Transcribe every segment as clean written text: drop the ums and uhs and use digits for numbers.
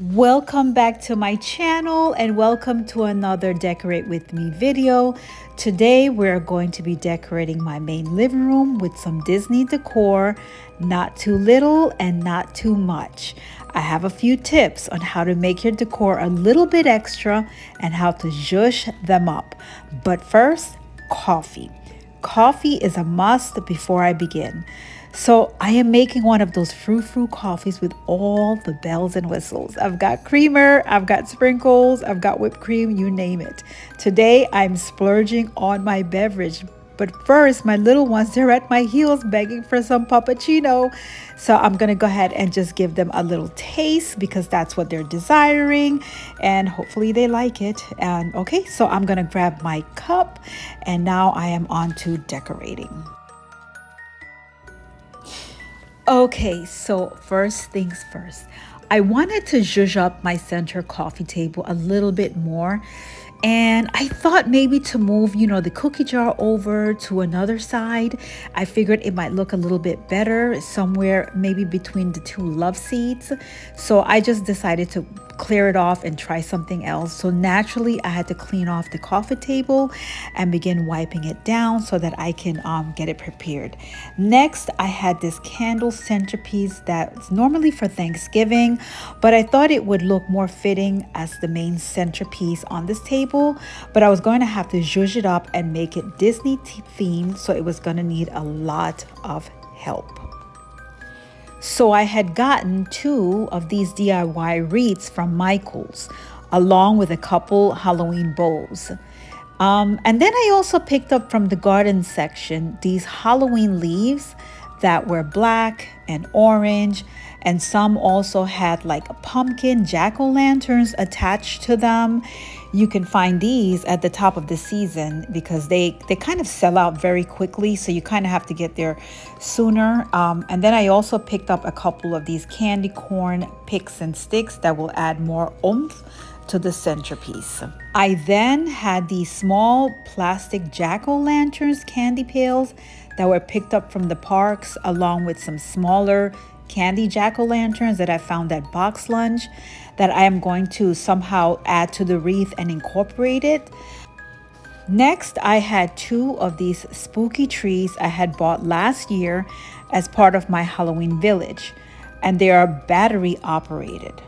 Welcome back to my channel and welcome to another Decorate With Me video. Today we're going to be decorating my main living room with some Disney decor, not too little and not too much. I have a few tips on how to make your decor a little bit extra and how to zhuzh them up. But first, coffee. Coffee is a must before I begin. So I am making one of those frou-frou coffees with all the bells and whistles. I've got creamer, I've got sprinkles, I've got whipped cream, you name it. Today I'm splurging on my beverage. But first, my little ones, they're at my heels begging for some puppuccino. So I'm gonna go ahead and just give them a little taste because that's what they're desiring and hopefully they like it. And okay, so I'm gonna grab my cup and now I am on to decorating. Okay, so first things first. I wanted to zhuzh up my center coffee table a little bit more. And I thought maybe to move, the cookie jar over to another side. I figured it might look a little bit better somewhere maybe between the two love seats. So I just decided to clear it off and try something else. So naturally, I had to clean off the coffee table and begin wiping it down so that I can get it prepared. Next, I had this candle centerpiece that's normally for Thanksgiving, but I thought it would look more fitting as the main centerpiece on this table. But I was going to have to zhuzh it up and make it Disney themed, so it was going to need a lot of help. So I had gotten 2 of these DIY wreaths from Michael's, along with a couple Halloween bows. And then I also picked up from the garden section these Halloween leaves that were black and orange, and some also had like a pumpkin jack-o'-lanterns attached to them. You can find these at the top of the season because they kind of sell out very quickly, so you kind of have to get there sooner. And then I also picked up a couple of these candy corn picks and sticks that will add more oomph to the centerpiece. I then had these small plastic jack-o'-lanterns candy pails that were picked up from the parks, along with some smaller candy jack-o'-lanterns that I found at Box Lunch that I am going to somehow add to the wreath and incorporate it. Next, I had 2 of these spooky trees I had bought last year as part of my Halloween village, and they are battery operated.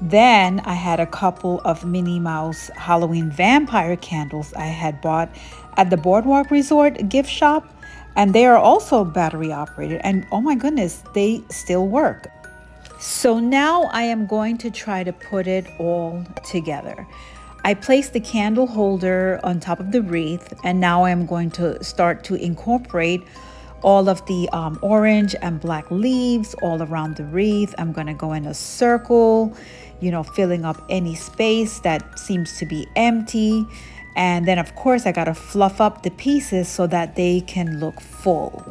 Then I had a couple of Minnie Mouse Halloween vampire candles I had bought at the Boardwalk Resort gift shop, and they are also battery operated, and oh my goodness, they still work. So now I am going to try to put it all together. I placed the candle holder on top of the wreath, and now I am going to start to incorporate all of the orange and black leaves all around the wreath. I'm going to go in a circle, filling up any space that seems to be empty. And then, of course, I got to fluff up the pieces so that they can look full.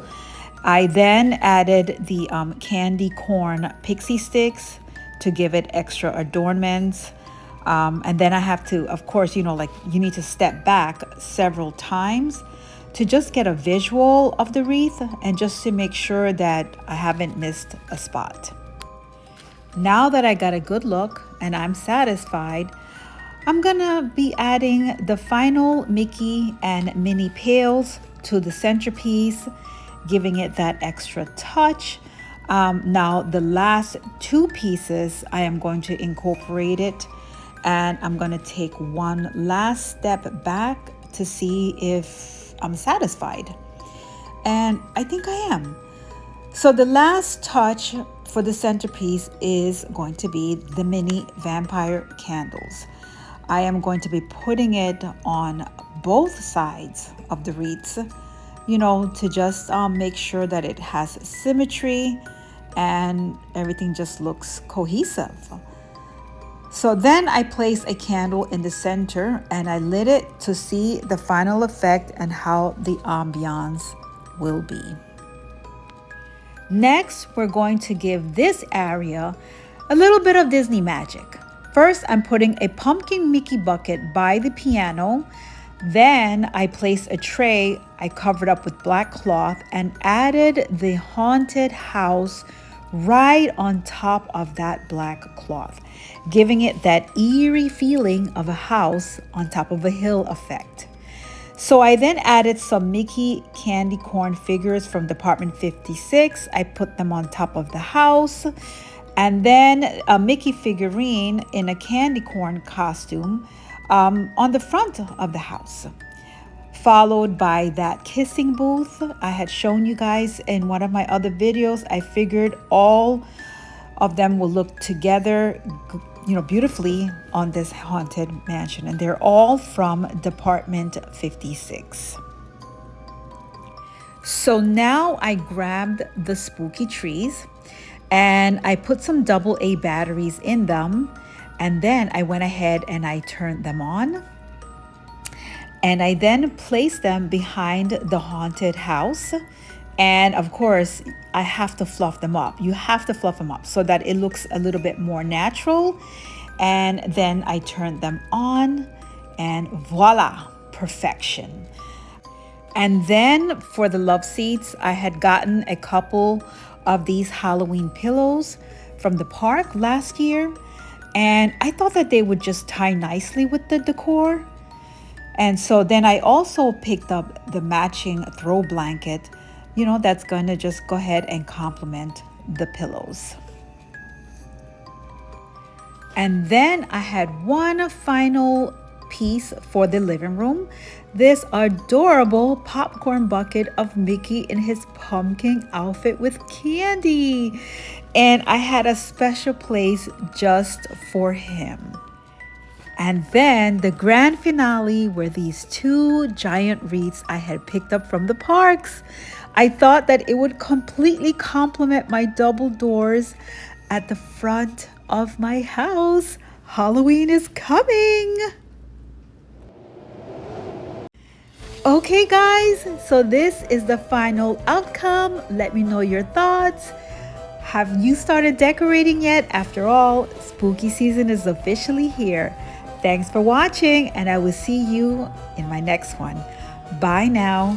I then added the candy corn pixie sticks to give it extra adornments. And then I have to, of course, you need to step back several times to just get a visual of the wreath and just to make sure that I haven't missed a spot. Now that I got a good look and I'm satisfied, I'm gonna be adding the final Mickey and Minnie pails to the centerpiece, giving it that extra touch. Now the last 2 pieces, I am going to incorporate it, and I'm gonna take one last step back to see if I'm satisfied. And I think I am. So the last touch for the centerpiece is going to be the Minnie vampire candles. I am going to be putting it on both sides of the wreaths, to just make sure that it has symmetry and everything just looks cohesive. So then I placed a candle in the center and I lit it to see the final effect and how the ambiance will be. Next, we're going to give this area a little bit of Disney magic. First, I'm putting a pumpkin Mickey bucket by the piano. Then I placed a tray I covered up with black cloth and added the haunted house right on top of that black cloth, giving it that eerie feeling of a house on top of a hill effect. So I then added some Mickey candy corn figures from Department 56. I put them on top of the house. And then a Mickey figurine in a candy corn costume on the front of the house. Followed by that kissing booth I had shown you guys in one of my other videos. I figured all of them will look together, beautifully on this haunted mansion, and they're all from Department 56. So now I grabbed the spooky trees and I put some AA batteries in them, and then I went ahead and I turned them on. And I then placed them behind the haunted house. And of course, I have to fluff them up. You have to fluff them up so that it looks a little bit more natural. And then I turned them on, and voila, perfection. And then for the love seats, I had gotten a couple of these Halloween pillows from the park last year. And I thought that they would just tie nicely with the decor. And so then I also picked up the matching throw blanket, that's going to just go ahead and complement the pillows. And then I had one final piece for the living room. This adorable popcorn bucket of Mickey in his pumpkin outfit with candy. And I had a special place just for him. And then the grand finale were these two giant wreaths I had picked up from the parks. I thought that it would completely complement my double doors at the front of my house. Halloween is coming. Okay guys, so this is the final outcome. Let me know your thoughts. Have you started decorating yet? After all, spooky season is officially here. Thanks for watching, and I will see you in my next one. Bye now.